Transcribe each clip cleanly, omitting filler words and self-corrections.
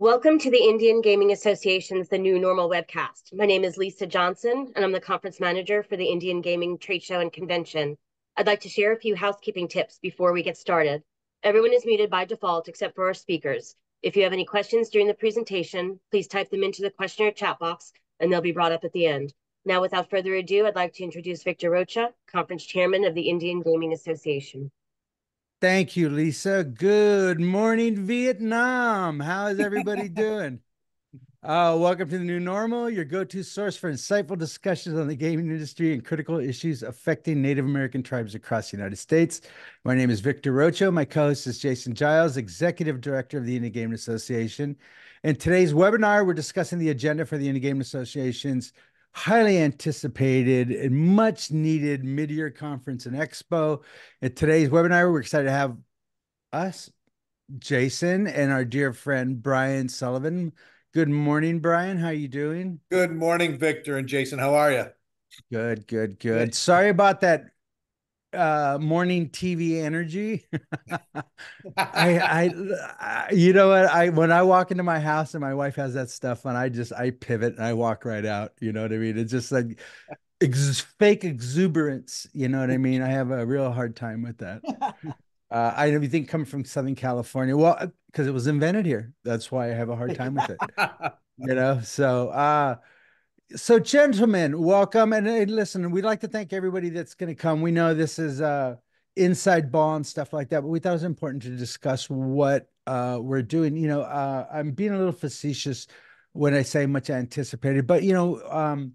Welcome to the Indian Gaming Association's The New Normal webcast. My name is Lisa Johnson, and I'm the conference manager for the Indian Gaming Trade Show and Convention. I'd like to share a few housekeeping tips before we get started. Everyone is muted by default except for our speakers. If you have any questions during the presentation, please type them into the questionnaire chat box, and they'll be brought up at the end. Now, without further ado, I'd like to introduce Victor Rocha, conference chairman of the Indian Gaming Association. Thank you, Lisa. Good morning, Vietnam. How is everybody doing? Welcome to the New Normal, your go-to source for insightful discussions on the gaming industry and critical issues affecting Native American tribes across the United States. My name is Victor Rocha. My co-host is Jason Giles, Executive Director of the Indian Gaming Association. In today's webinar, we're discussing the agenda for the Indian Gaming Association's highly anticipated and much needed mid-year conference and expo. In today's webinar, we're excited to have us, Jason, and our dear friend, Brian Sullivan. Good morning, Brian. How are you doing? Good morning, Victor and Jason. How are you? Good, good, good. Sorry about that morning TV energy. You know what? When I walk into my house and my wife has that stuff on, I pivot and I walk right out. You know what I mean? It's just like fake exuberance. You know what I mean? I have a real hard time with that. I don't think coming from Southern California, well, because it was invented here. That's why I have a hard time with it. So gentlemen, welcome. And listen, we'd like to thank everybody that's going to come. We know this is inside ball and stuff like that, but we thought it was important to discuss what we're doing. I'm being a little facetious when I say much anticipated, but the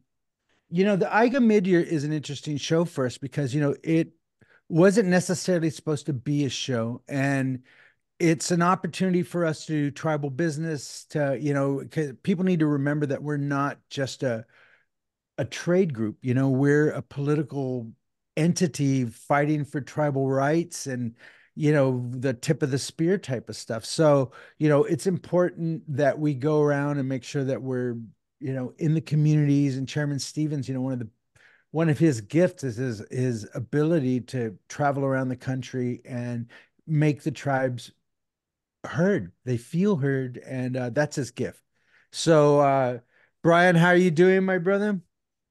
IGA mid-year is an interesting show for us because it wasn't necessarily supposed to be a show, and it's an opportunity for us to do tribal business to, because people need to remember that we're not just a trade group. We're a political entity fighting for tribal rights and, the tip of the spear type of stuff. So, it's important that we go around and make sure that we're, in the communities. And Chairman Stevens, one of his gifts is his ability to travel around the country and make the tribes heard. They feel heard, and that's his gift. So, Brian, how are you doing, my brother?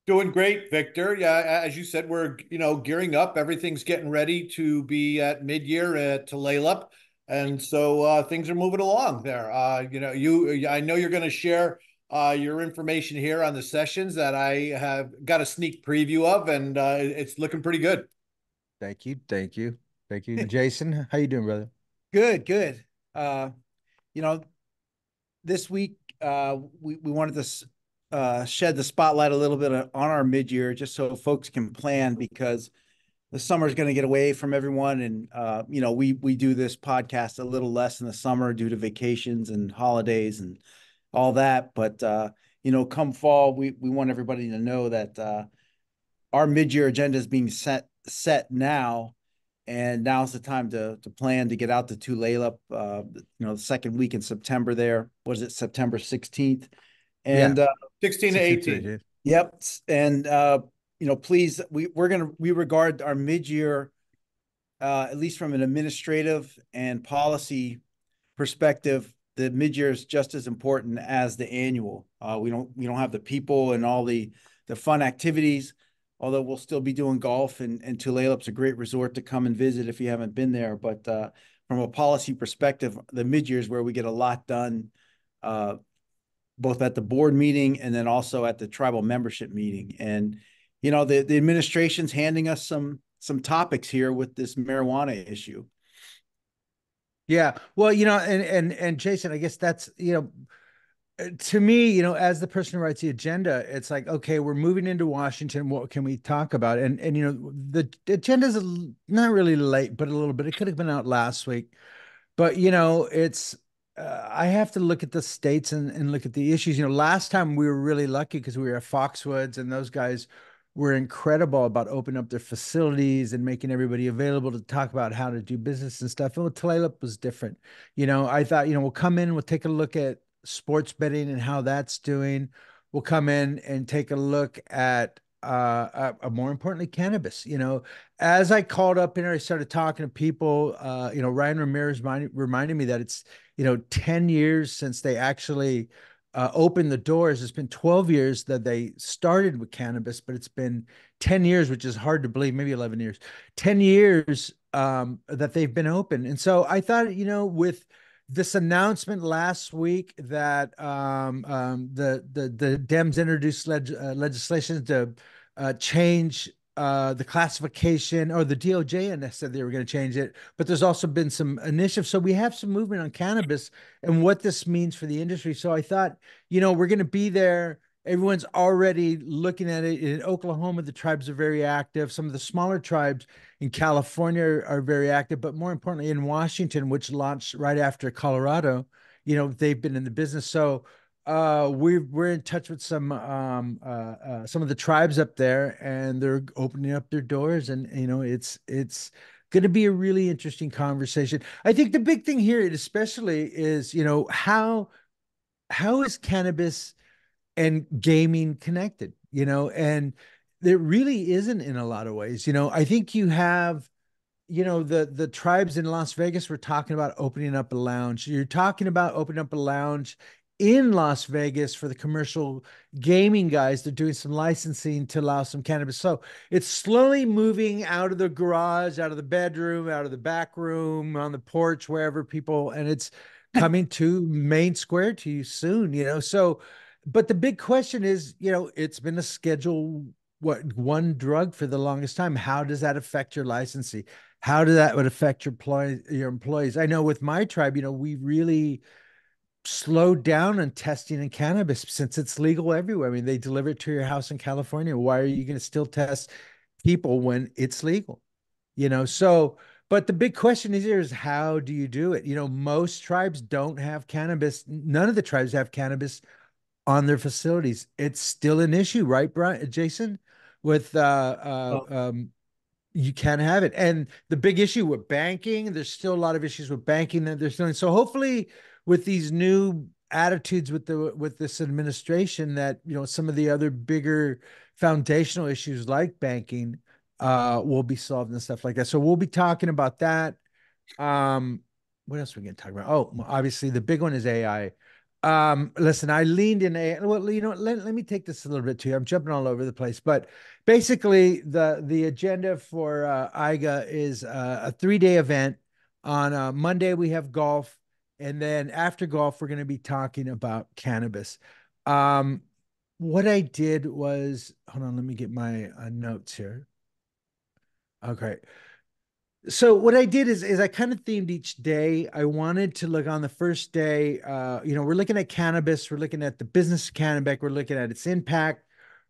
Doing great, Victor. Yeah, as you said, we're gearing up. Everything's getting ready to be at mid-year at Tulalip, and so things are moving along there. I know you're going to share your information here on the sessions that I have got a sneak preview of, and it's looking pretty good. Thank you, thank you, thank you, Jason. How you doing, brother? Good, good. You know, this week we wanted to shed the spotlight a little bit on our mid-year, just so folks can plan, because the summer is going to get away from everyone, and we do this podcast a little less in the summer due to vacations and holidays and all that. But come fall, we want everybody to know that our mid-year agenda is being set now. And now's the time to plan to get out to Tulalip, the second week in September there. Was it September 16th? And yeah. 16 to 18. Yep. And please, we regard our mid-year, at least from an administrative and policy perspective, the mid-year is just as important as the annual. We don't have the people and all the fun activities, although we'll still be doing golf, and Tulalip's a great resort to come and visit if you haven't been there. But from a policy perspective, the mid-year is where we get a lot done, both at the board meeting and then also at the tribal membership meeting. And, the administration's handing us some topics here with this marijuana issue. Yeah. Well, and Jason, I guess that's, to me, as the person who writes the agenda, it's like, okay, we're moving into Washington. What can we talk about? And the agenda is not really late, but a little bit. It could have been out last week, but it's I have to look at the states and look at the issues. Last time we were really lucky because we were at Foxwoods, and those guys were incredible about opening up their facilities and making everybody available to talk about how to do business and stuff. And Tulalip was different. I thought, we'll come in, we'll take a look at sports betting and how that's doing. We'll come in and take a look at more importantly, cannabis. As I called up and I started talking to people, Ryan Ramirez reminded me that it's 10 years since they actually opened the doors. It's been 12 years that they started with cannabis, but it's been 10 years, which is hard to believe, maybe 11 years, 10 years that they've been open. And so I thought, with this announcement last week that the Dems introduced legislation to change the classification, or the DOJ and said they were going to change it, but there's also been some initiatives. So we have some movement on cannabis and what this means for the industry. So I thought, we're going to be there. Everyone's already looking at it. In Oklahoma, the tribes are very active. Some of the smaller tribes in California are very active, but more importantly, in Washington, which launched right after Colorado, they've been in the business. So we're in touch with some of the tribes up there, and they're opening up their doors, and it's going to be a really interesting conversation. I think the big thing here, especially, is how is cannabis and gaming connected? And there really isn't in a lot of ways. I think you have the tribes in Las Vegas were talking about opening up a lounge. You're talking about opening up a lounge in Las Vegas for the commercial gaming guys. They're doing some licensing to allow some cannabis. So it's slowly moving out of the garage, out of the bedroom, out of the back room, on the porch, wherever people, and it's coming to Main Square to you soon. So, but the big question is, it's been a Schedule one drug for the longest time. How does that affect your licensing? How does that would affect your employees? I know with my tribe, we really slowed down on testing in cannabis since it's legal everywhere. I mean, they deliver it to your house in California. Why are you going to still test people when it's legal? So, but the big question is how do you do it? Most tribes don't have cannabis. None of the tribes have cannabis on their facilities. It's still an issue, right, Brian, Jason? With you can't have it. And the big issue with banking, there's still a lot of issues with banking that they're doing. So hopefully with these new attitudes with this administration, that some of the other bigger foundational issues like banking will be solved and stuff like that. So we'll be talking about that. What else are we going to talk about? Oh, obviously the big one is AI. Listen, I leaned in well, let me take this a little bit too. I'm jumping all over the place, but basically the agenda for IGA is a 3-day event. On Monday we have golf, and then after golf we're going to be talking about cannabis. What I did was, hold on, let me get my notes here. Okay. So what I did is I kind of themed each day. I wanted to look on the first day. We're looking at cannabis. We're looking at the business of cannabis. We're looking at its impact.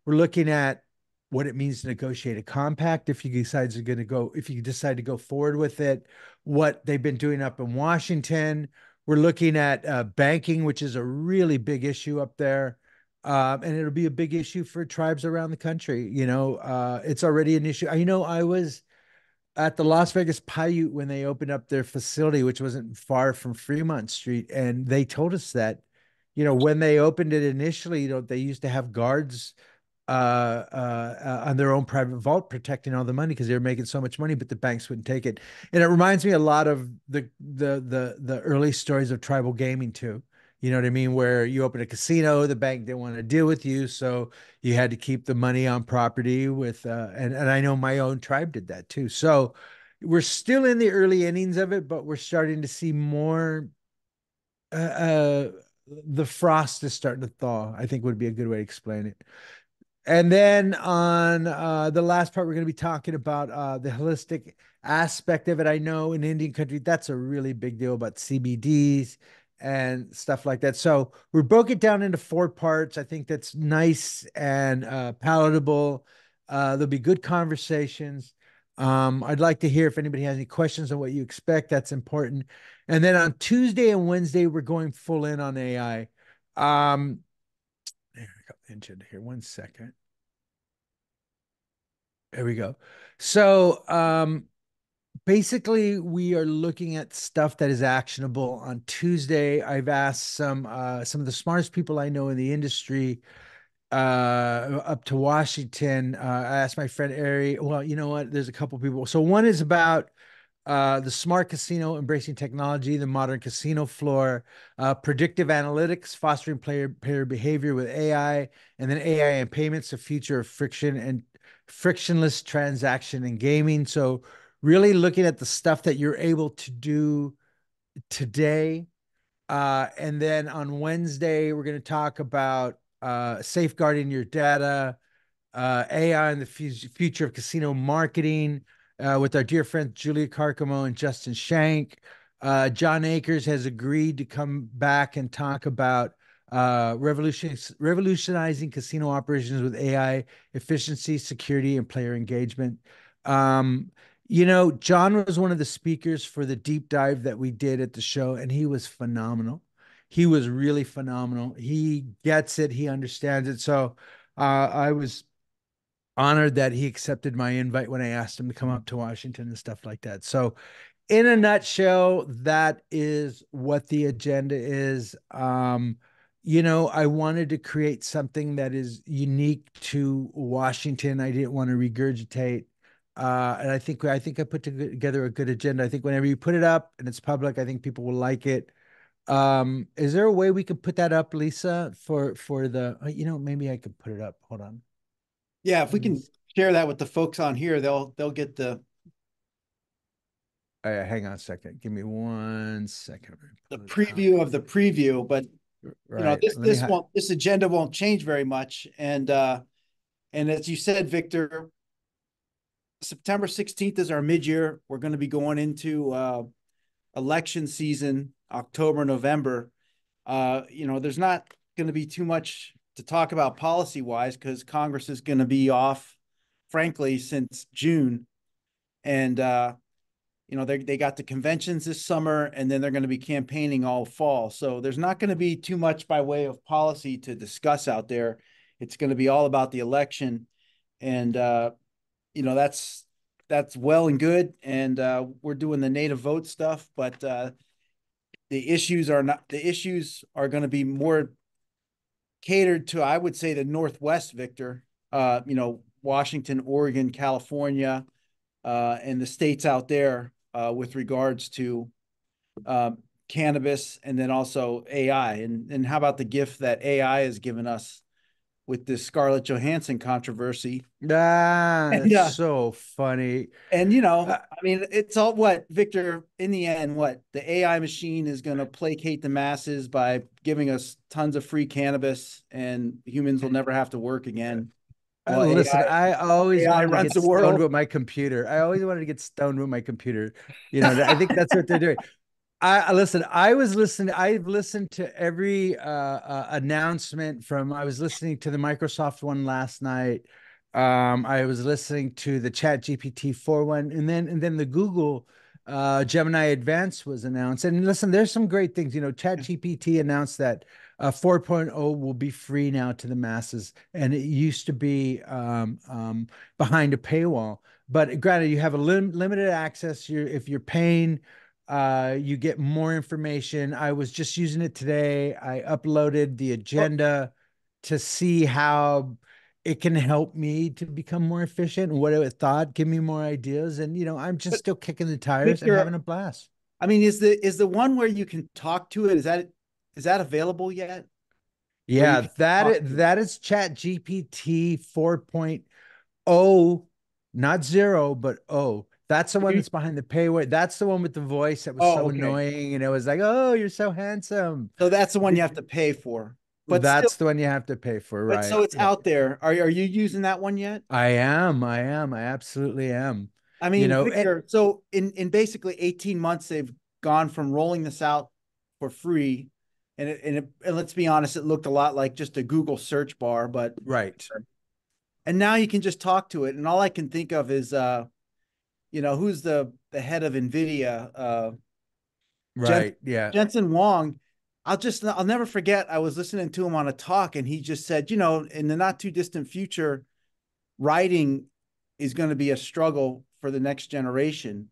We're looking at what it means to negotiate a compact if you decide to go forward with it. What they've been doing up in Washington. We're looking at banking, which is a really big issue up there. And it'll be a big issue for tribes around the country. It's already an issue. I was at the Las Vegas Paiute when they opened up their facility, which wasn't far from Fremont Street. And they told us that, when they opened it initially, they used to have guards on their own private vault protecting all the money because they were making so much money, but the banks wouldn't take it. And it reminds me a lot of the early stories of tribal gaming too. You know what I mean? Where you open a casino, the bank didn't want to deal with you, so you had to keep the money on property with and I know my own tribe did that too. So we're still in the early innings of it, but we're starting to see more the frost is starting to thaw, I think would be a good way to explain it. And then on the last part, we're going to be talking about the holistic aspect of it. I know in Indian country, that's a really big deal about CBDs and stuff like that. So we broke it down into 4 parts. I think that's nice and palatable. There'll be good conversations. I'd like to hear if anybody has any questions on what you expect. That's important. And then on Tuesday and Wednesday, we're going full in on AI. There we go. Engine here. 1 second. There we go. So basically we are looking at stuff that is actionable. On Tuesday, I've asked some of the smartest people I know in the industry up to Washington. I asked my friend Ari. Well, you know what? There's a couple people. So one is about the smart casino embracing technology, the modern casino floor, predictive analytics, fostering player behavior with AI, and then AI and payments, the future of friction and frictionless transaction in gaming. So really looking at the stuff that you're able to do today. And then on Wednesday, we're going to talk about safeguarding your data, AI and the future of casino marketing with our dear friends Julia Carcamo and Justin Shank. John Akers has agreed to come back and talk about revolutionizing casino operations with AI, efficiency, security, and player engagement. Um, John was one of the speakers for the deep dive that we did at the show, and he was phenomenal. He was really phenomenal. He gets it. He understands it. So I was honored that he accepted my invite when I asked him to come up to Washington and stuff like that. So, in a nutshell, that is what the agenda is. I wanted to create something that is unique to Washington. I didn't want to regurgitate. And I think I put together a good agenda. I think whenever you put it up and it's public, I think people will like it. Is there a way we could put that up, Lisa, for the, maybe I could put it up. Hold on. Yeah, if we can share that with the folks on here, they'll get Hang on a second. Give me 1 second. the preview of the preview. But Right. this agenda won't change very much. And as you said, Victor, September 16th is our mid-year. We're going to be going into election season, October, November. There's not going to be too much to talk about policy-wise because Congress is going to be off, frankly, since June. And they got the conventions this summer, and then they're going to be campaigning all fall. So there's not going to be too much by way of policy to discuss out there. It's going to be all about the election. And that's well and good. And we're doing the native vote stuff, but the issues are going to be more catered to, I would say, the Northwest, Victor. Washington, Oregon, California, and the states out there with regards to cannabis, and then also AI. And how about the gift that AI has given us with this Scarlett Johansson controversy? That's so funny. And it's all what, Victor, in the end, what the AI machine is going to placate the masses by giving us tons of free cannabis, and humans will never have to work again. Well, listen, I always AI wanted to runs get the world. stoned with my computer. I always wanted to get stoned with my computer. I think that's what they're doing. I've listened to every announcement I was listening to the Microsoft one last night. I was listening to the Chat GPT 4 one, and then the Google Gemini Advanced was announced. And listen, there's some great things. Chat GPT announced that 4.0 will be free now to the masses, and it used to be behind a paywall. But granted, you have a limited access. If you're paying, you get more information. I was just using it today. I uploaded the agenda to see how it can help me to become more efficient and what it thought, give me more ideas. And, I'm just still kicking the tires and having a blast. I mean, is the one where you can talk to it? Is that available yet? Yeah, that is Chat GPT 4.0, not 0, but O. That's the one that's behind the paywall. That's the one with the voice that was annoying. And it was like, oh, you're so handsome. So that's the one you have to pay for. But that's the one you have to pay for, right? But so it's out there. Are you using that one yet? I am. I absolutely am. I mean, Victor, so in basically 18 months, they've gone from rolling this out for free. And let's be honest, it looked a lot like just a Google search bar, but right. And now you can just talk to it. And all I can think of is who's the head of NVIDIA? Right. Yeah. Jensen Huang. I'll never forget. I was listening to him on a talk, and he just said, in the not too distant future, writing is going to be a struggle for the next generation.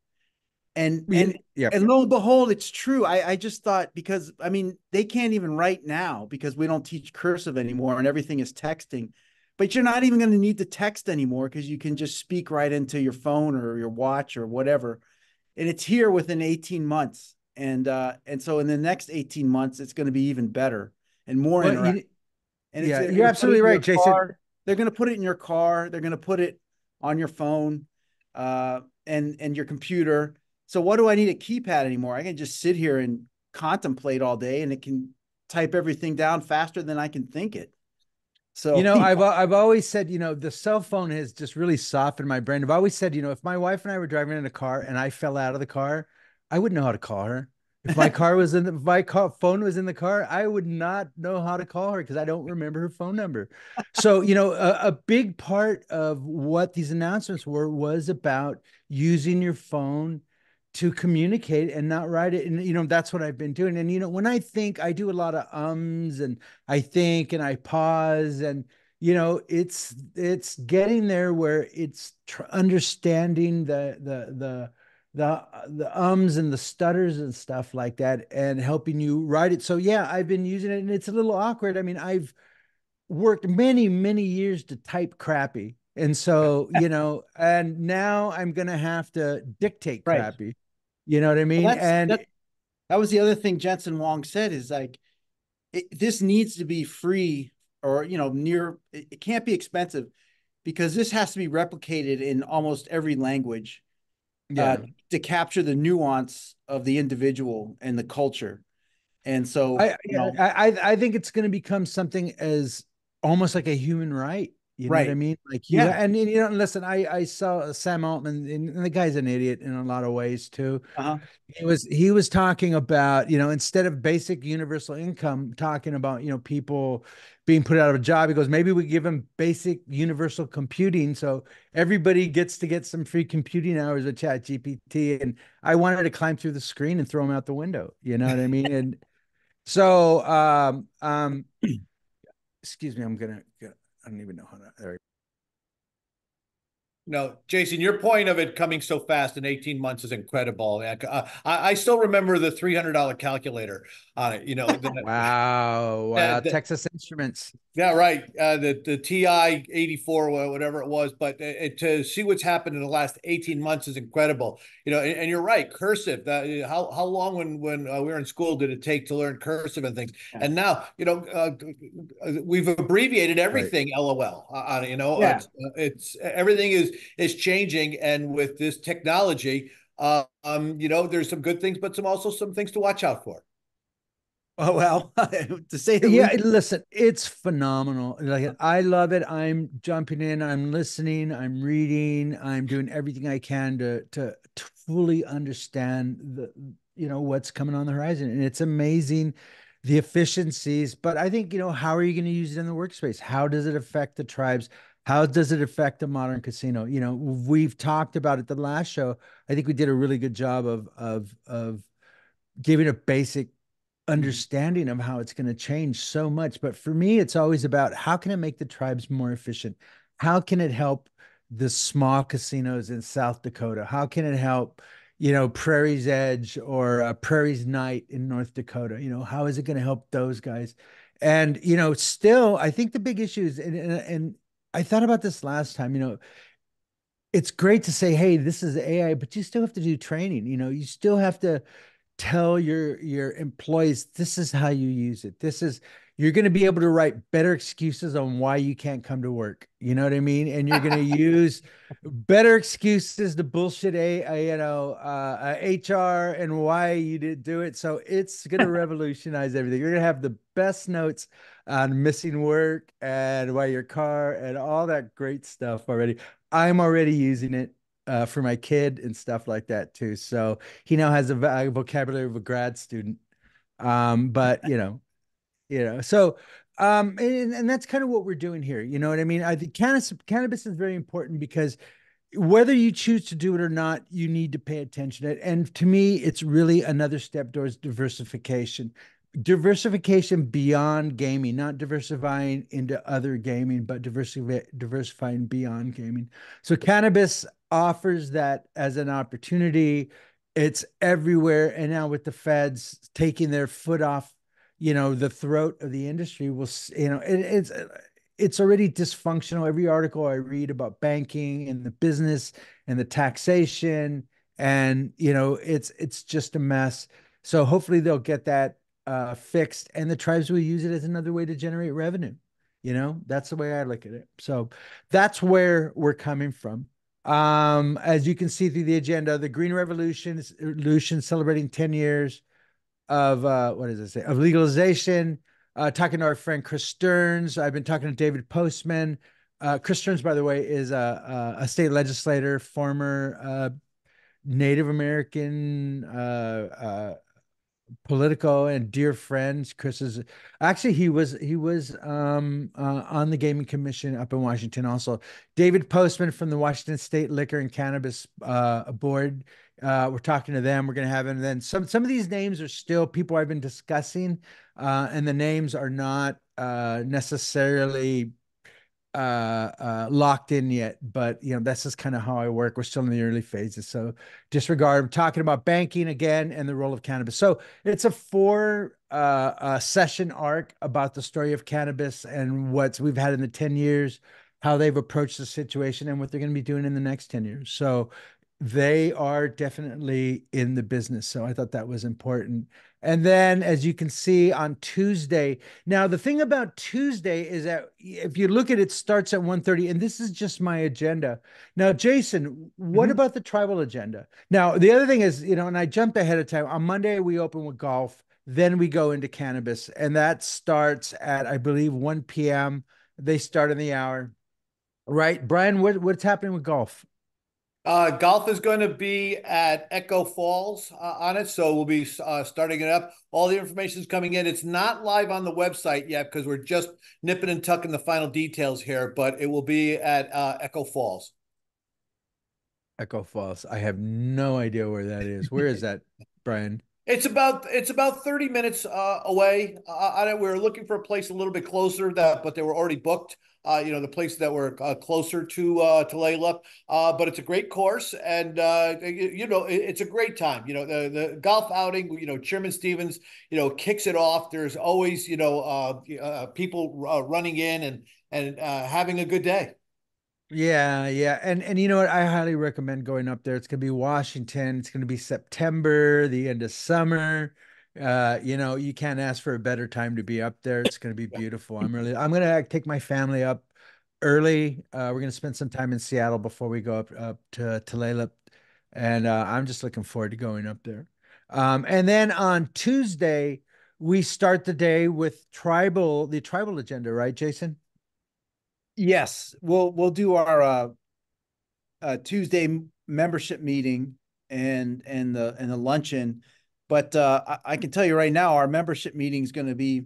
Yep. And lo and behold, it's true. I just thought, because I mean, they can't even write now because we don't teach cursive anymore and everything is texting. But you're not even going to need to text anymore because you can just speak right into your phone or your watch or whatever. And it's here within 18 months. And so in the next 18 months, it's going to be even better and more Well, interactive. And yeah, they're you're going to put it absolutely in your right, Jason. car. They're going to put it in your car. They're going to put it on your phone, and your computer. So what do I need a keypad anymore? I can just sit here and contemplate all day, and it can type everything down faster than I can think it. So I've always said, the cell phone has just really softened my brain. I've always said, if my wife and I were driving in a car and I fell out of the car, I wouldn't know how to call her. If my car was in the, if my phone was in the car, I would not know how to call her because I don't remember her phone number. So, a big part of what these announcements were was about using your phone to communicate and not write it. And, that's what I've been doing. And, when I think, I do a lot of ums, and I think and I pause, and it's getting there where it's understanding the ums and the stutters and stuff like that, and helping you write it. So yeah, I've been using it, and it's a little awkward. I mean, I've worked many years to type crappy, and so and now I'm gonna have to dictate right. crappy. You know what I Well, mean? And that was the other thing Jensen Wong said, is like, this needs to be free, or near. It can't be expensive, because this has to be replicated in almost every language, yeah, to capture the nuance of the individual and the culture. And so, I think it's going to become something as almost like a human right. You know what I right. mean? Like Yeah. listen, I saw Sam Altman, and the guy's an idiot in a lot of ways too. Uh-huh. He was talking about, instead of basic universal income, talking about, people being put out of a job. He goes, maybe we give them basic universal computing, so everybody gets to get some free computing hours with Chat GPT. And I wanted to climb through the screen and throw them out the window. You know what I mean? And so, excuse me, I don't even know how to. There. No, Jason, your point of it coming so fast in 18 months is incredible. I still remember the $300 calculator on it. Wow, Texas Instruments. Yeah, right. The TI 84 or whatever it was, but to see what's happened in the last 18 months is incredible. And you're right, cursive. How long when we were in school did it take to learn cursive and things? Yeah. And now we've abbreviated everything. Right. LOL. Yeah. It's everything is changing, and with this technology, there's some good things, but some things to watch out for. Oh, well, to say the yeah, least. listen, it's phenomenal. Like, I love it. I'm jumping in, I'm listening, I'm reading, I'm doing everything I can to fully understand what's coming on the horizon. And it's amazing, the efficiencies. But I think, how are you going to use it in the workspace? How does it affect the tribes? How does it affect the modern casino? We've talked about it the last show. I think we did a really good job of giving a basic understanding of how it's going to change so much. But for me, it's always about, how can it make the tribes more efficient? How can it help the small casinos in South Dakota? How can it help, Prairie's Edge or Prairie's Night in North Dakota? How is it going to help those guys? And, still, I think the big issue is, and I thought about this last time, it's great to say, hey, this is AI, but you still have to do training. You still have to tell your employees, this is how you use it. You're going to be able to write better excuses on why you can't come to work. You know what I mean? And you're going to use better excuses to bullshit HR and why you did do it. So it's going to revolutionize everything. You're going to have the best notes on missing work and why your car and all that great stuff already. I'm already using it for my kid and stuff like that too. So he now has a vocabulary of a grad student. But so and that's kind of what we're doing here. You know what I mean? I think cannabis is very important, because whether you choose to do it or not, you need to pay attention to it. And to me, it's really another step towards diversification. Diversification beyond gaming, not diversifying into other gaming, but diversifying beyond gaming. So cannabis offers that as an opportunity. It's everywhere. And now with the feds taking their foot off, the throat of the industry, it's already dysfunctional. Every article I read about banking and the business and the taxation, and it's just a mess. So hopefully they'll get that fixed, and the tribes will use it as another way to generate revenue. That's the way I look at it. So that's where we're coming from. As you can see through the agenda, the Green Revolution celebrating 10 years of what does it say? Of legalization. Talking to our friend Chris Stearns. I've been talking to David Postman. Chris Stearns, by the way, is a state legislator, former Native American political and dear friends. Chris is actually he was on the gaming commission up in Washington also. David Postman from the Washington State Liquor and Cannabis Board. We're talking to them. We're going to have, and then some of these names are still people I've been discussing, and the names are not necessarily locked in yet, but that's just kind of how I work. We're still in the early phases, so disregard. I'm talking about banking again and the role of cannabis. So it's a four session arc about the story of cannabis and what we've had in the 10 years, how they've approached the situation, and what they're going to be doing in the next 10 years. So they are definitely in the business. So I thought that was important. And then, as you can see on Tuesday, now the thing about Tuesday is that if you look at it, starts at 1:30, and this is just my agenda. Now, Jason, what about the tribal agenda? Now, the other thing is, and I jumped ahead of time. On Monday, we open with golf, then we go into cannabis, and that starts at, I believe, 1 p.m. They start in the hour, right? Brian, what's happening with golf? Golf is going to be at Echo Falls on it, so we'll be starting it up. All the information is coming in. It's not live on the website yet because we're just nipping and tucking the final details here, but it will be at Echo Falls. Echo Falls. I have no idea where that is. Where is that, Brian? It's about 30 minutes away on it. We were looking for a place a little bit closer, but they were already booked. The places that were closer to Layla. But it's a great course, and it's a great time. The golf outing. Chairman Stevens, kicks it off. There's always people running in and having a good day. Yeah, yeah. And you know what? I highly recommend going up there. It's gonna be Washington. It's gonna be September, the end of summer. You can't ask for a better time to be up there. It's gonna be beautiful. I'm gonna take my family up early. We're gonna spend some time in Seattle before we go up to Tulalip. And I'm just looking forward to going up there. And then on Tuesday, we start the day with the tribal agenda, right, Jason? Yes, we'll do our Tuesday membership meeting and the luncheon, but I can tell you right now, our membership meeting is going to be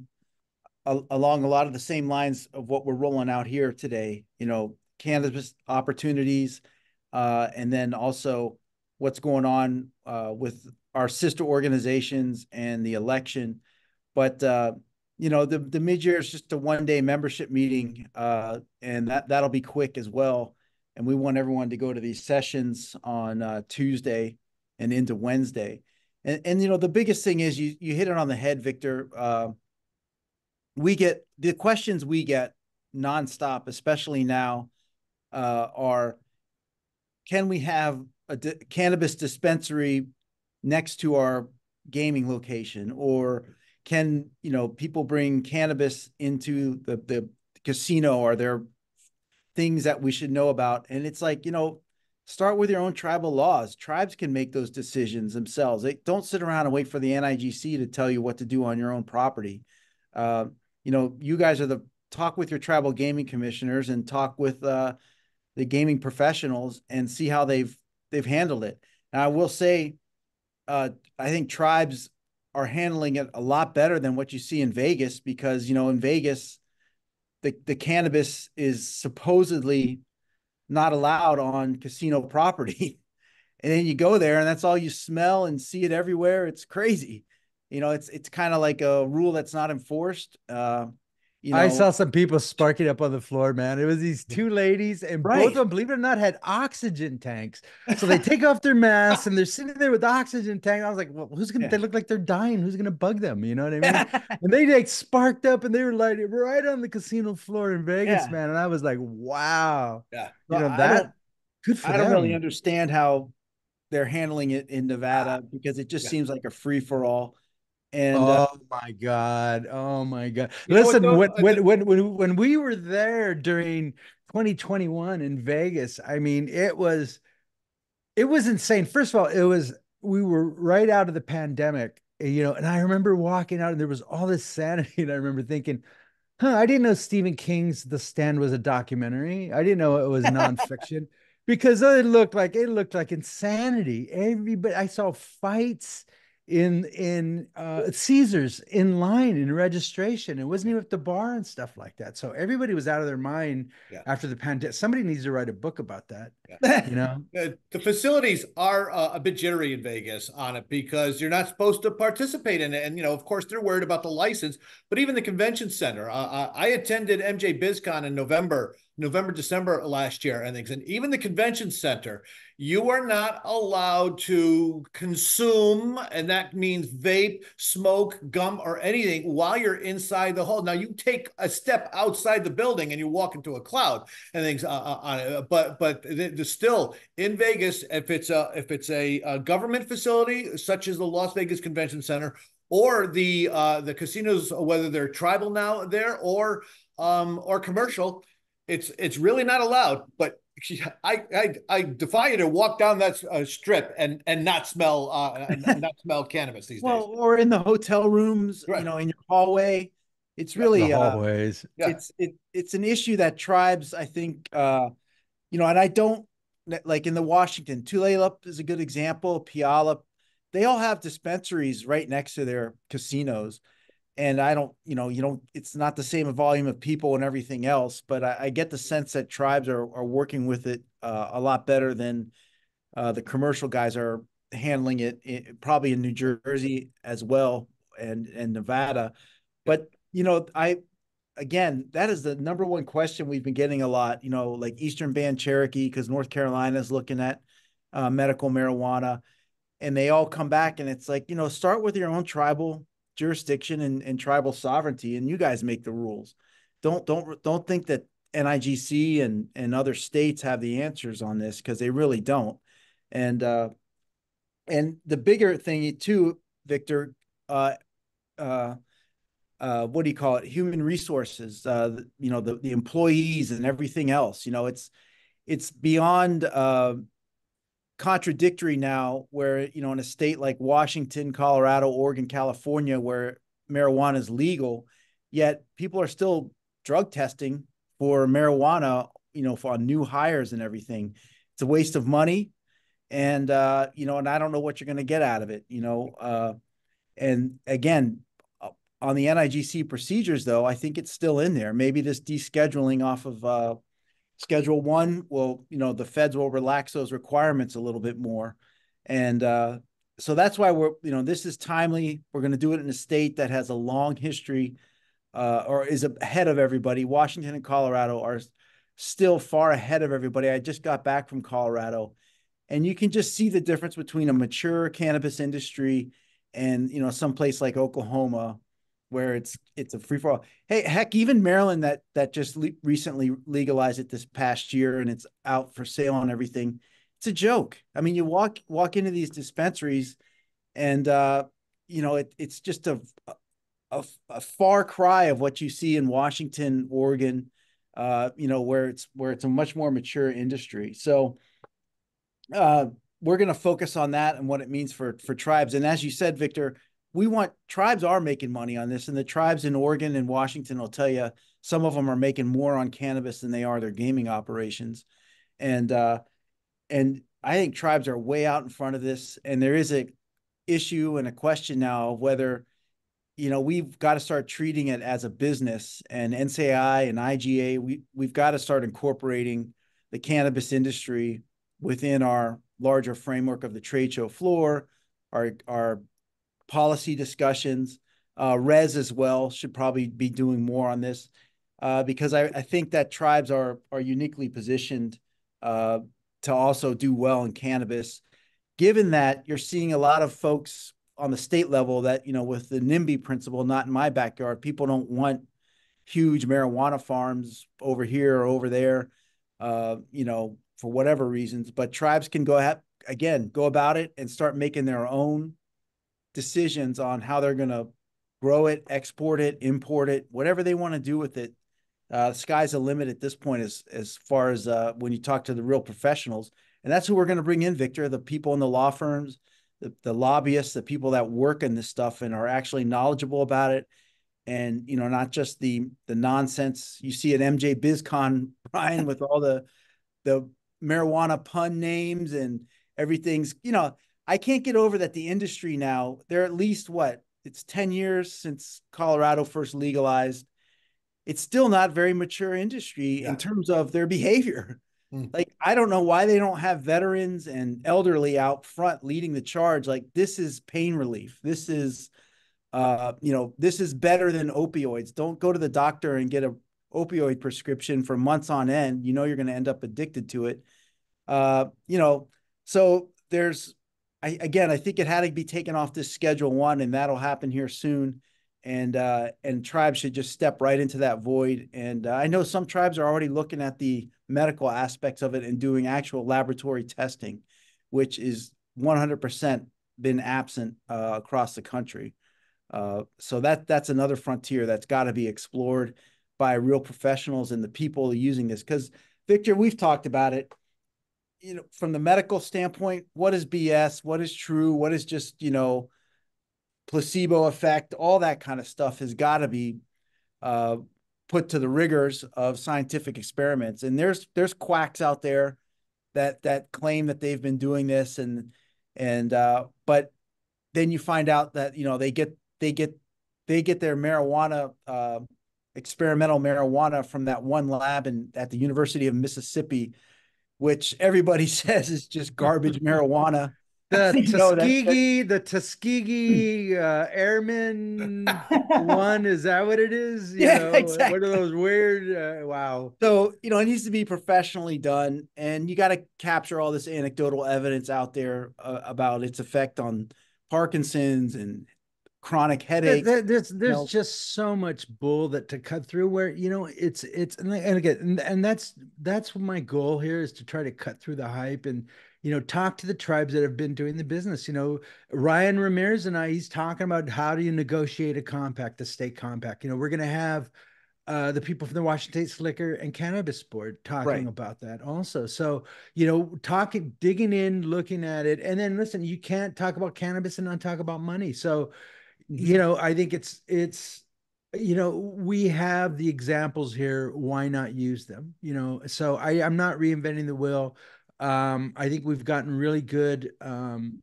along a lot of the same lines of what we're rolling out here today. Cannabis opportunities, and then also what's going on with our sister organizations and the election. But the mid-year is just a one-day membership meeting, and that'll be quick as well. And we want everyone to go to these sessions on Tuesday and into Wednesday. And the biggest thing is you hit it on the head, Victor. We get the questions we get nonstop, especially now, are, can we have a cannabis dispensary next to our gaming location, or can people bring cannabis into the casino? Are there things that we should know about? And it's like, start with your own tribal laws. Tribes can make those decisions themselves. They don't sit around and wait for the NIGC to tell you what to do on your own property. You guys are talk with your tribal gaming commissioners and talk with the gaming professionals and see how they've handled it. Now, I will say, I think tribes are handling it a lot better than what you see in Vegas, because, in Vegas, the cannabis is supposedly not allowed on casino property. And then you go there and that's all you smell and see it everywhere. It's crazy. It's kind of like a rule that's not enforced. you I know, saw some people sparking up on the floor, man. It was these two ladies, and both of right. them, believe it or not, had oxygen tanks. So they take off their masks and they're sitting there with the oxygen tank. I was like, well, they Yeah. look like they're dying. Who's gonna bug them? You know what I mean? And they like sparked up and they were like right on the casino floor in Vegas, Yeah. man. And I was like, wow, Yeah. Well, that good for I don't really them. understand how they're handling it in Ah, Nevada because it just yeah. seems like a free for all. And Oh my God. Oh my God. You know what Listen, though? when we were there during 2021 in Vegas, I mean, it was insane. First of all, we were right out of the pandemic, and I remember walking out and there was all this sanity, and I remember thinking, huh, I didn't know Stephen King's The Stand was a documentary. I didn't know it was nonfiction because it looked like insanity. Everybody, I saw fights in Caesars in line in registration. It wasn't even at the bar and stuff like that. So everybody was out of their mind Yeah. after the pandemic. Somebody needs to write a book about that, Yeah. you know? The facilities are a bit jittery in Vegas on it because you're not supposed to participate in it. And, of course, they're worried about the license, but even the convention center. I attended MJ BizCon in November, December last year and things. And even the convention center, you are not allowed to consume, and that means vape, smoke, gum, or anything while you're inside the hall. Now, you take a step outside the building and you walk into a cloud and things on it. But still in Vegas, if it's a government facility such as the Las Vegas Convention Center or the casinos, whether they're tribal now there or commercial, it's really not allowed. But I defy you to walk down that strip and not smell cannabis these days. well, or in the hotel rooms, Right. in your hallway, it's Yeah. The really hallways. Yeah. it's an issue that tribes, I think, and I don't like in the Washington, Tulalip is a good example, Puyallup, they all have dispensaries right next to their casinos. And I don't, it's not the same volume of people and everything else, but I get the sense that tribes are working with it a lot better than the commercial guys are handling it, probably in New Jersey as well and Nevada. Yeah. But, again, that is the number one question we've been getting a lot, like Eastern Band Cherokee, because North Carolina is looking at medical marijuana, and they all come back and it's like, start with your own tribal jurisdiction and tribal sovereignty, and you guys make the rules. Don't think that NIGC and other states have the answers on this, because they really don't. And the bigger thing too, Victor, uh, uh, what do you call it? Human resources, the employees and everything else. It's beyond contradictory now, where in a state like Washington, Colorado, Oregon, California, where marijuana is legal, yet people are still drug testing for marijuana, for new hires and everything. It's a waste of money, and and I don't know what you're going to get out of it. And again, on the NIGC procedures, though, I think it's still in there. Maybe this descheduling off of Schedule 1 will, the feds will relax those requirements a little bit more. And so that's why this is timely. We're going to do it in a state that has a long history or is ahead of everybody. Washington and Colorado are still far ahead of everybody. I just got back from Colorado, and you can just see the difference between a mature cannabis industry and, some place like Oklahoma, where it's a free for all. Hey, heck, even Maryland that just recently legalized it this past year, and it's out for sale and everything. It's a joke. I mean, you walk into these dispensaries, and it's just a far cry of what you see in Washington, Oregon, where it's a much more mature industry. So we're going to focus on that and what it means for tribes. And as you said, Victor, tribes are making money on this, and the tribes in Oregon and Washington will tell you some of them are making more on cannabis than they are their gaming operations. And I think tribes are way out in front of this. And there is a issue and a question now of whether, we've got to start treating it as a business, and NCAI and IGA, we've got to start incorporating the cannabis industry within our larger framework of the trade show floor, our policy discussions, Res as well should probably be doing more on this, because I think that tribes are uniquely positioned to also do well in cannabis, given that you're seeing a lot of folks on the state level that, with the NIMBY principle, not in my backyard, people don't want huge marijuana farms over here or over there, for whatever reasons. But tribes can go ahead, again, go about it and start making their own decisions on how they're going to grow it, export it, import it, whatever they want to do with it. The sky's the limit at this point, as far as when you talk to the real professionals. And that's who we're going to bring in, Victor, the people in the law firms, the lobbyists, the people that work in this stuff and are actually knowledgeable about it. And, not just the nonsense you see at MJ BizCon, Brian, with all the marijuana pun names and everything's, I can't get over that the industry now, they're at least it's 10 years since Colorado first legalized. It's still not very mature industry in terms of their behavior. Like, I don't know why they don't have veterans and elderly out front leading the charge. Like, this is pain relief. This is, this is better than opioids. Don't go to the doctor and get a opioid prescription for months on end. You're going to end up addicted to it. So there's, I think it had to be taken off this Schedule 1, and that'll happen here soon. And tribes should just step right into that void. And I know some tribes are already looking at the medical aspects of it and doing actual laboratory testing, which is 100% been absent across the country. So that's another frontier that's got to be explored by real professionals and the people using this. Because, Victor, we've talked about it, from the medical standpoint, what is BS, what is true, what is just, placebo effect, all that kind of stuff has got to be put to the rigors of scientific experiments. And there's quacks out there that claim that they've been doing this, but then you find out that they get their marijuana, experimental marijuana, from that one lab at the University of Mississippi, which everybody says is just garbage marijuana. The Tuskegee Airman one, is that what it is? Exactly. What are those weird? Wow. So, it needs to be professionally done, and you got to capture all this anecdotal evidence out there about its effect on Parkinson's and chronic headaches. There's just so much bull to cut through, where it's and again, and that's my goal here, is to try to cut through the hype and talk to the tribes that have been doing the business. Ryan Ramirez and he's talking about how do you negotiate a compact, a state compact. We're going to have the people from the Washington State Liquor and Cannabis Board talking about that also. So, digging in, looking at it, and then listen, you can't talk about cannabis and not talk about money. So, I think it's we have the examples here. Why not use them? So I'm not reinventing the wheel. I think we've gotten really good.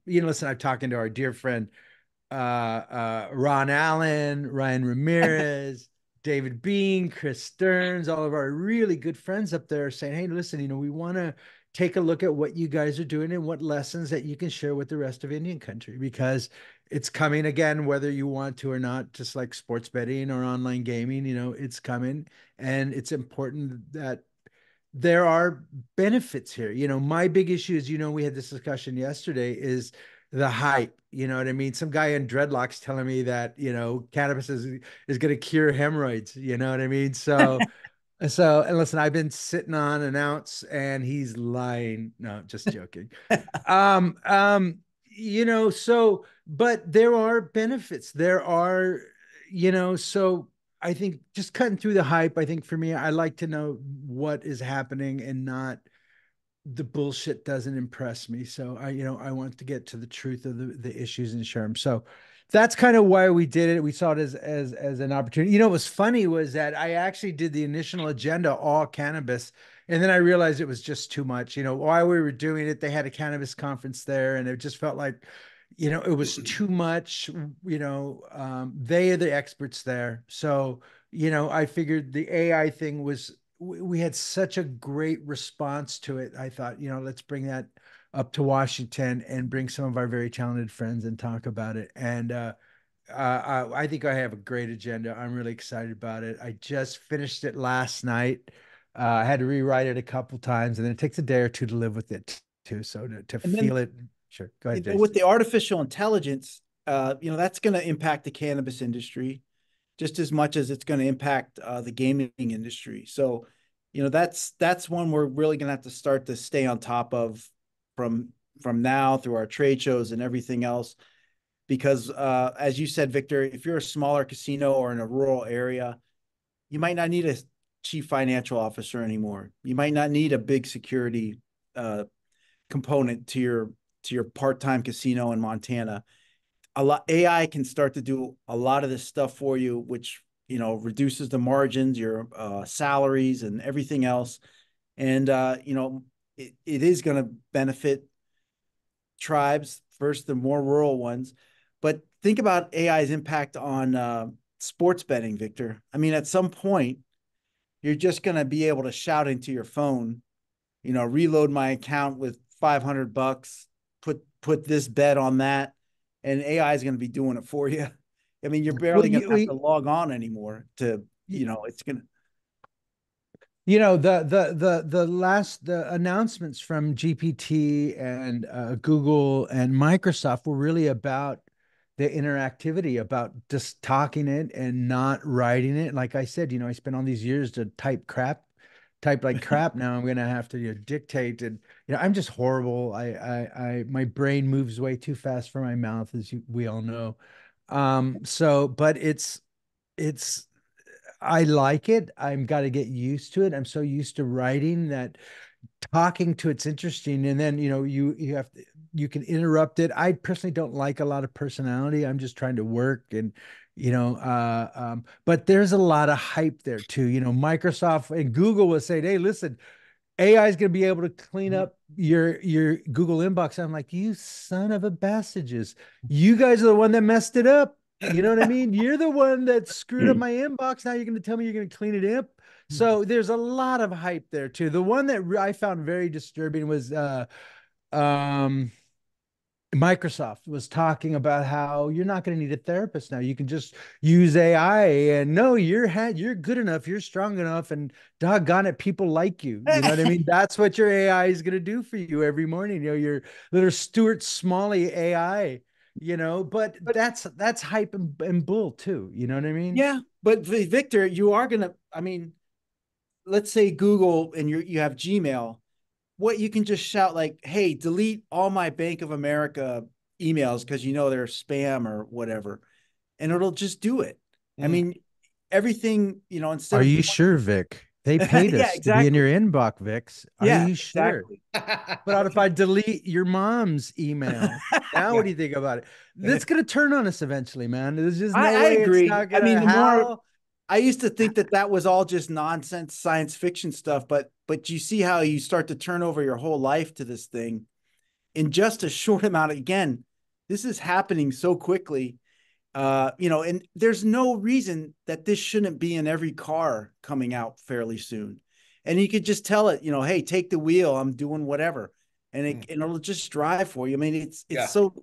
Listen, I'm talking to our dear friend, Ron Allen, Ryan Ramirez, David Bean, Chris Stearns, all of our really good friends up there saying, hey, listen, we want to take a look at what you guys are doing and what lessons that you can share with the rest of Indian country, because it's coming again, whether you want to or not, just like sports betting or online gaming, it's coming, and it's important that there are benefits here. My big issue is, we had this discussion yesterday, is the hype. You know what I mean? Some guy in dreadlocks telling me that, cannabis is going to cure hemorrhoids. You know what I mean? So, and listen, I've been sitting on an ounce and he's lying. No, just joking. But there are benefits. There are, so I think just cutting through the hype, I think for me, I like to know what is happening, and not the bullshit doesn't impress me. So I want to get to the truth of the issues in SHRM. So that's kind of why we did it. We saw it as an opportunity. What was funny was that I actually did the initial agenda all cannabis, and then I realized it was just too much. While we were doing it, they had a cannabis conference there, and it just felt like, it was too much. They are the experts there. So, I figured the AI thing was, we had such a great response to it. I thought, let's bring that up to Washington and bring some of our very talented friends and talk about it. And I think I have a great agenda. I'm really excited about it. I just finished it last night. I had to rewrite it a couple times, and then it takes a day or two to live with it too. So to And then, feel it, sure. Go ahead, with Jason. the artificial intelligence, that's going to impact the cannabis industry just as much as it's going to impact the gaming industry. So, that's one we're really going to have to start to stay on top of from now through our trade shows and everything else. Because as you said, Victor, if you're a smaller casino or in a rural area, you might not need a chief financial officer anymore. You might not need a big security uh, component to your part-time casino in Montana. A lot AI can start to do a lot of this stuff for you, which reduces the margins, your salaries, and everything else. And it is going to benefit tribes first, the more rural ones. But think about AI's impact on sports betting, Victor. I mean, at some point, you're just going to be able to shout into your phone, reload my account with $500, put this bet on that, and AI is going to be doing it for you. I mean, you're Well, barely going to have to log on anymore to, it's going to. The announcements from GPT and Google and Microsoft were really about the interactivity, about just talking it and not writing it. Like I said, I spent all these years to type like crap. Now I'm gonna have to dictate, and I'm just horrible. My brain moves way too fast for my mouth, as we all know. But it's I like it. I'm got to get used to it. I'm so used to writing that talking to it's interesting. And then, you can interrupt it. I personally don't like a lot of personality. I'm just trying to work and, but there's a lot of hype there too. Microsoft and Google was saying, hey, listen, AI is going to be able to clean up your Google inbox. I'm like, you son of a bastards. You guys are the one that messed it up. You know what I mean? You're the one that screwed up my inbox. Now you're going to tell me you're going to clean it up. So there's a lot of hype there too. The one that I found very disturbing was um Microsoft was talking about how you're not going to need a therapist now. You can just use AI, and no, you're good enough, you're strong enough, and doggone it, people like you. You know what I mean? That's what your AI is going to do for you every morning. Your little Stuart Smalley AI. But that's hype and bull too. You know what I mean? Yeah, but Victor, you are gonna. I mean, let's say Google and you have Gmail. What you can just shout like, "Hey, delete all my Bank of America emails because they're spam or whatever," and it'll just do it. I mean, everything instead Are of you sure, Vic? They paid yeah, us to be in your exactly. inbox, Vix. Are Yeah, you sure? exactly. But out if I delete your mom's email, now what Yeah. do you think about it? That's gonna turn on us eventually, man. There's just no I way it's agree. not I mean, gonna the more how. I used to think that was all just nonsense science fiction stuff, but you see how you start to turn over your whole life to this thing in just a short amount. Again, this is happening so quickly. And there's no reason that this shouldn't be in every car coming out fairly soon. And you could just tell it, hey, take the wheel. I'm doing whatever, and it'll just drive for you. I mean, it's Yeah. so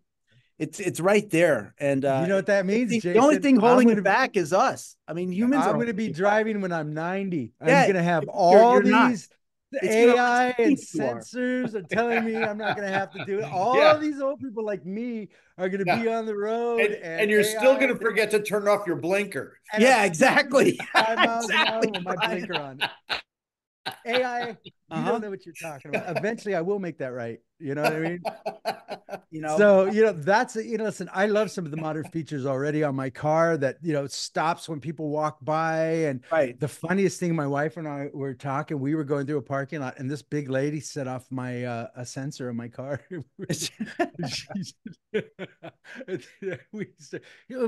it's right there. And You know what that means, the only Jason? thing holding it back is us. I mean, humans are I'm gonna holding be it back. driving when I'm 90. I'm Yeah, gonna have you're all not. these It's gonna last AI and think you are. sensors are telling me I'm not gonna have to do it. All Yeah. these old people like me are gonna Yeah. be on the road, And and you're still AI, going to forget to turn off your blinker. and I'm Yeah, still gonna be exactly. going 5 miles an hour Exactly, with my Brian. blinker on. AI, you Uh-huh. don't know what you're talking about. Eventually, I will make that right. You know what I mean? You know, So, listen, I love some of the modern features already on my car that, stops when people walk by. And right. the funniest thing, my wife and I were talking, we were going through a parking lot and this big lady set off my, a sensor in my car.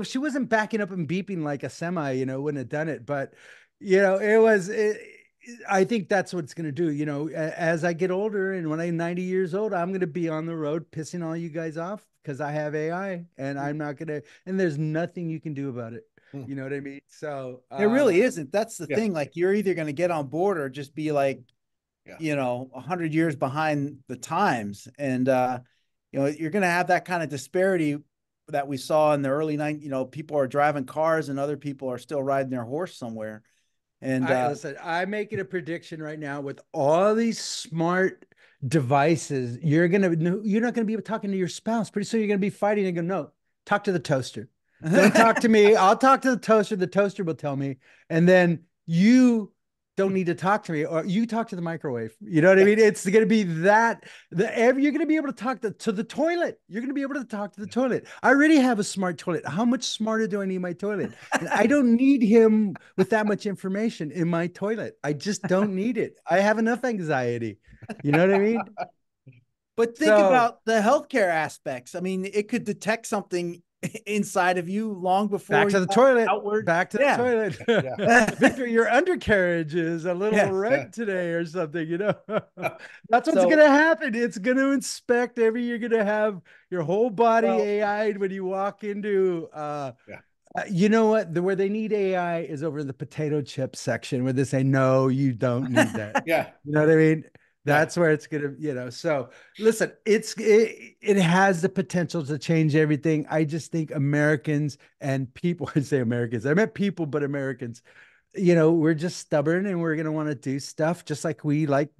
She wasn't backing up and beeping like a semi, wouldn't have done it. But, I think that's what it's going to do. As I get older and when I'm 90 years old, I'm going to be on the road pissing all you guys off because I have AI and I'm not going to, and there's nothing you can do about it. You know what I mean? So, There really isn't. That's the Yeah. thing. Like, you're either going to get on board or just be like, Yeah. 100 years behind the times. And, you're going to have that kind of disparity that we saw in the early 90s. People are driving cars and other people are still riding their horse somewhere. And listen, I'm making a prediction right now with all these smart devices. You're not gonna be talking to your spouse. Pretty soon you're gonna be fighting and go, no, talk to the toaster. Don't talk to me. I'll talk to the toaster. The toaster will tell me. And then you don't need to talk to me, or you talk to the microwave. You know what I mean? It's going to be that you're going to be able to talk to the toilet. You're going to be able to talk to the toilet. I already have a smart toilet. How much smarter do I need my toilet? And I don't need him with that much information in my toilet. I just don't need it. I have enough anxiety. You know what I mean? But think about the healthcare aspects. I mean, it could detect something inside of you long before back to the toilet. Outward. Back to the toilet. Victor, your undercarriage is a little red today or something, That's what's going to happen. It's going to inspect you're going to have your whole body AI when you walk into you know what? Where they need AI is over in the potato chip section where they say, no, you don't need that. Yeah. You know what I mean? That's where it's going to, so listen, it has the potential to change everything. I just think Americans and people, I say Americans, I meant people, but Americans, we're just stubborn and we're going to want to do stuff just like we like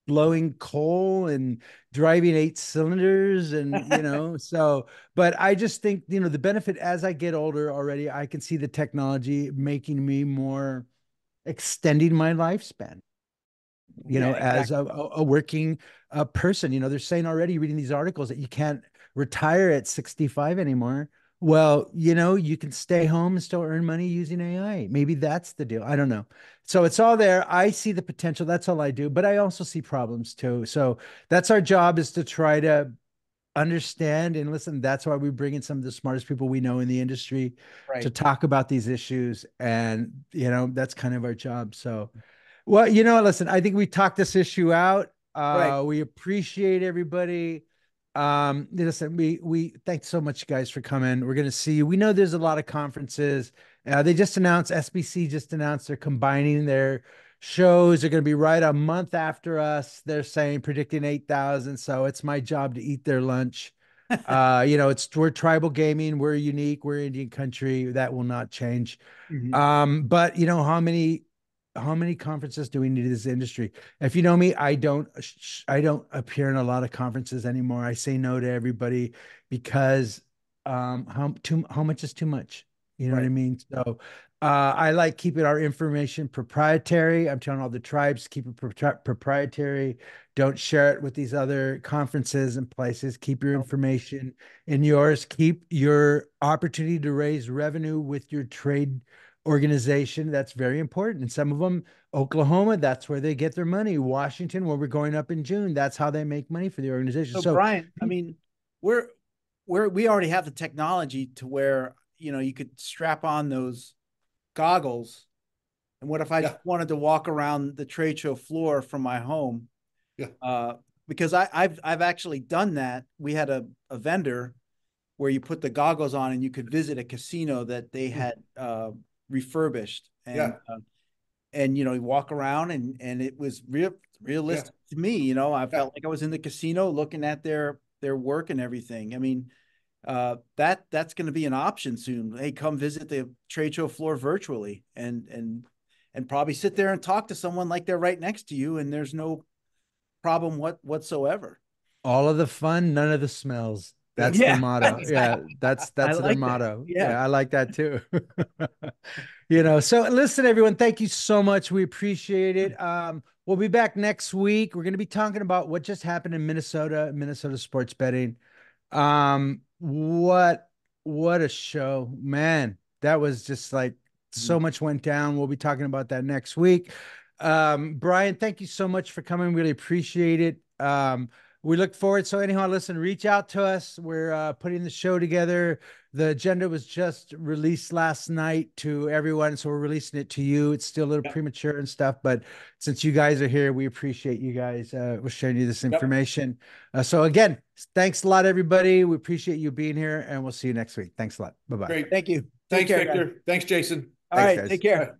blowing coal and driving 8 cylinders and, but I just think, the benefit as I get older already, I can see the technology making me more extending my lifespan. As a working person, they're saying already reading these articles that you can't retire at 65 anymore. Well, you can stay home and still earn money using AI. Maybe that's the deal. I don't know. So it's all there. I see the potential. That's all I do, but I also see problems too. So that's our job, is to try to understand and listen. That's why we bring in some of the smartest people we know in the industry to talk about these issues. And, that's kind of our job. So, well, listen, I think we talked this issue out. We appreciate everybody. Listen, we thanks so much, guys, for coming. We're going to see you. We know there's a lot of conferences. They just announced, SBC just announced they're combining their shows. They're going to be right a month after us. They're saying, predicting 8,000. So it's my job to eat their lunch. We're tribal gaming. We're unique. We're Indian country. That will not change. But how many conferences do we need in this industry? If you know me, I don't appear in a lot of conferences anymore. I say no to everybody because how much is too much? You know what I mean? So I like keeping our information proprietary. I'm telling all the tribes, keep it proprietary. Don't share it with these other conferences and places. Keep your information in yours. Keep your opportunity to raise revenue with your trade organization. That's very important. And some of them, Oklahoma, that's where they get their money. Washington, where we're going up in June, that's how they make money for the organization. So Brian, I mean, we already have the technology to where, you could strap on those goggles. And what if I wanted to walk around the trade show floor from my home? Because I've actually done that. We had a vendor where you put the goggles on and you could visit a casino that they had refurbished, and you walk around and it was realistic to me. I felt like I was in the casino looking at their work and everything. I mean, that's going to be an option soon. Hey, come visit the trade show floor virtually and probably sit there and talk to someone like they're right next to you, and there's no problem whatsoever. All of the fun, none of the smells. That's the motto. That's their motto. I like that too. So listen, everyone, thank you so much. We appreciate it. We'll be back next week. We're going to be talking about what just happened in Minnesota sports betting. What a show, man. That was just like so much went down. We'll be talking about that next week. Brian, thank you so much for coming. Really appreciate it. We look forward. So anyhow, listen, reach out to us. We're putting the show together. The agenda was just released last night to everyone, so we're releasing it to you. It's still a little premature and stuff, but since you guys are here, we appreciate you guys. We're sharing you this information. So again, thanks a lot, everybody. We appreciate you being here, and we'll see you next week. Thanks a lot. Bye-bye. Great. Thank you. Thanks, Victor. Thanks, Jason. All right. Take care.